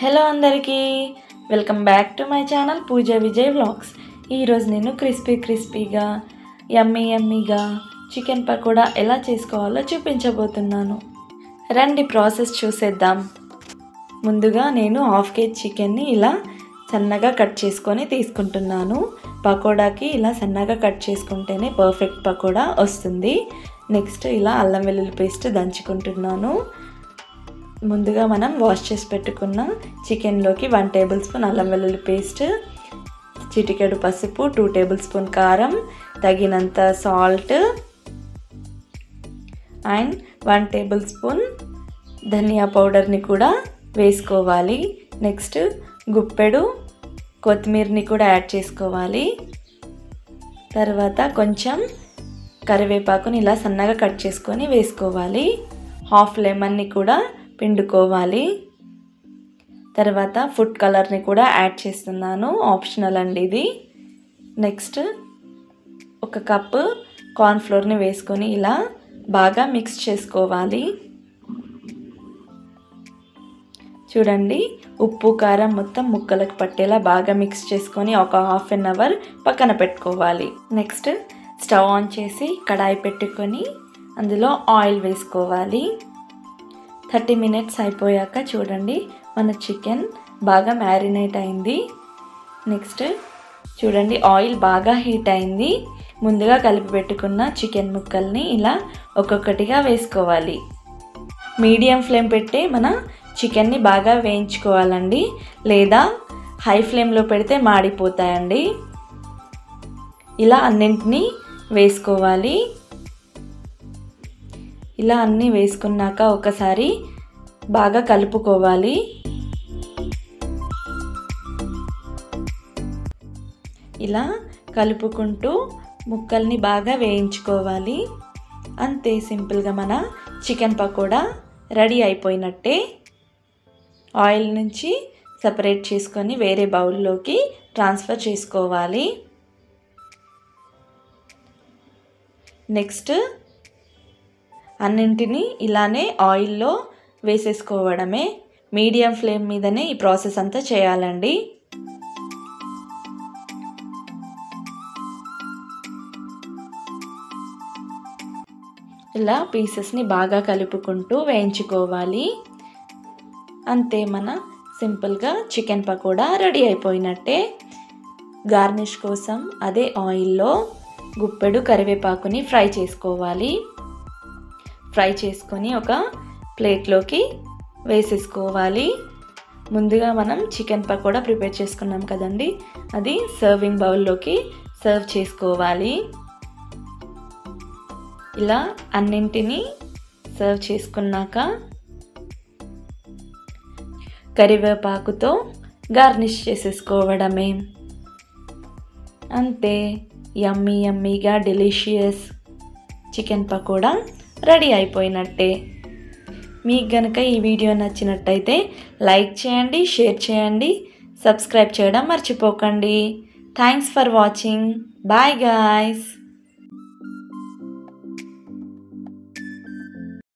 Hello అందరికీ welcome back to my channel Pooja Vijay vlogs. ఈరోజు నేను క్రిస్పీగా యమ్మీగా చికెన్ పకోడా ఎలా చేసుకోవాలో చూపించబోతున్నాను. రండి ప్రాసెస్ చూసేద్దాం. ముందుగా నేను హాఫ్ కేజీ చికెన్ని ఇలా సన్నగా కట్ చేసుకొని తీసుకుంటున్నాను. పకోడాకి ఇలా సన్నగా కట్ చేసుకుంటేనే పర్ఫెక్ట్ పకోడా వస్తుంది. నెక్స్ట్ ఇలా అల్లం వెల్లుల్లి పేస్ట్ దంచుకుంటున్నాను. ముందుగా మనం వాష్ చేసి పెట్టుకున్న చికెన్లోకి 1 టేబుల్ స్పూన్ అల్లం వెల్లుల్లి పేస్ట్, చిటికెడు పసుపు, 2 టేబుల్ స్పూన్ కారం, తగినంత సాల్ట్ అండ్ 1 టేబుల్ స్పూన్ ధనియా పౌడర్ని కూడా వేసుకోవాలి. నెక్స్ట్ గుప్పెడు కొత్తిమీరని కూడా యాడ్ చేసుకోవాలి. తర్వాత కొంచెం కరివేపాకుని ఇలా సన్నగా కట్ చేసుకొని వేసుకోవాలి. హాఫ్ లెమన్ని కూడా పిండుకోవాలి. తర్వాత ఫుడ్ కలర్ని కూడా యాడ్ చేస్తున్నాను, ఆప్షనల్ అండి ఇది. నెక్స్ట్ 1 కప్పు కార్న్ఫ్లోర్ని వేసుకొని ఇలా బాగా మిక్స్ చేసుకోవాలి. చూడండి, ఉప్పు కారం మొత్తం ముక్కలకు పట్టేలా బాగా మిక్స్ చేసుకొని ఒక హాఫ్ అన్ అవర్ పక్కన పెట్టుకోవాలి. నెక్స్ట్ స్టవ్ ఆన్ చేసి కడాయి పెట్టుకొని అందులో ఆయిల్ వేసుకోవాలి. 30 మినిట్స్ అయిపోయాక చూడండి మన చికెన్ బాగా మ్యారినేట్ అయింది. నెక్స్ట్ చూడండి ఆయిల్ బాగా హీట్ అయింది. ముందుగా కలిపి పెట్టుకున్న చికెన్ ముక్కల్ని ఇలా ఒక్కొక్కటిగా వేసుకోవాలి. మీడియం ఫ్లేమ్ పెట్టి మన చికెన్ని బాగా వేయించుకోవాలండి, లేదా హై ఫ్లేమ్లో పెడితే మాడిపోతాయండి. ఇలా అన్నింటినీ వేసుకోవాలి. ఇలా అన్నీ వేసుకున్నాక ఒకసారి బాగా కలుపుకోవాలి. ఇలా కలుపుకుంటూ ముక్కల్ని బాగా వేయించుకోవాలి. అంతే, సింపుల్గా మన చికెన్ పకోడా రెడీ అయిపోయినట్టే. ఆయిల్ నుంచి సపరేట్ చేసుకొని వేరే బౌల్లోకి ట్రాన్స్ఫర్ చేసుకోవాలి. నెక్స్ట్ అన్నింటినీ ఇలానే ఆయిల్లో వేసేసుకోవడమే. మీడియం ఫ్లేమ్ మీదనే ఈ ప్రాసెస్ అంతా చేయాలండి. ఇలా పీసెస్ని బాగా కలుపుకుంటూ వేయించుకోవాలి. అంతే, మన సింపుల్గా చికెన్ పకోడా రెడీ అయిపోయినట్టే. గార్నిష్ కోసం అదే ఆయిల్లో గుప్పెడు కరివేపాకుని ఫ్రై చేసుకోవాలి. ఫ్రై చేసుకొని ఒక ప్లేట్లోకి వేసేసుకోవాలి. ముందుగా మనం చికెన్ పకోడా ప్రిపేర్ చేసుకున్నాం కదండి, అది సర్వింగ్ బౌల్లోకి సర్వ్ చేసుకోవాలి. ఇలా అన్నింటినీ సర్వ్ చేసుకున్నాక కరివేపాకుతో గార్నిష్ చేసేసుకోవడమే. అంతే, యమ్మీగా డెలిషియస్ చికెన్ పకోడా రెడీ అయిపోయినట్టే. మీకు గనుక ఈ వీడియో నచ్చినట్టయితే లైక్ చేయండి, షేర్ చేయండి, సబ్స్క్రైబ్ చేయడం మర్చిపోకండి. Thanks for watching. Bye guys.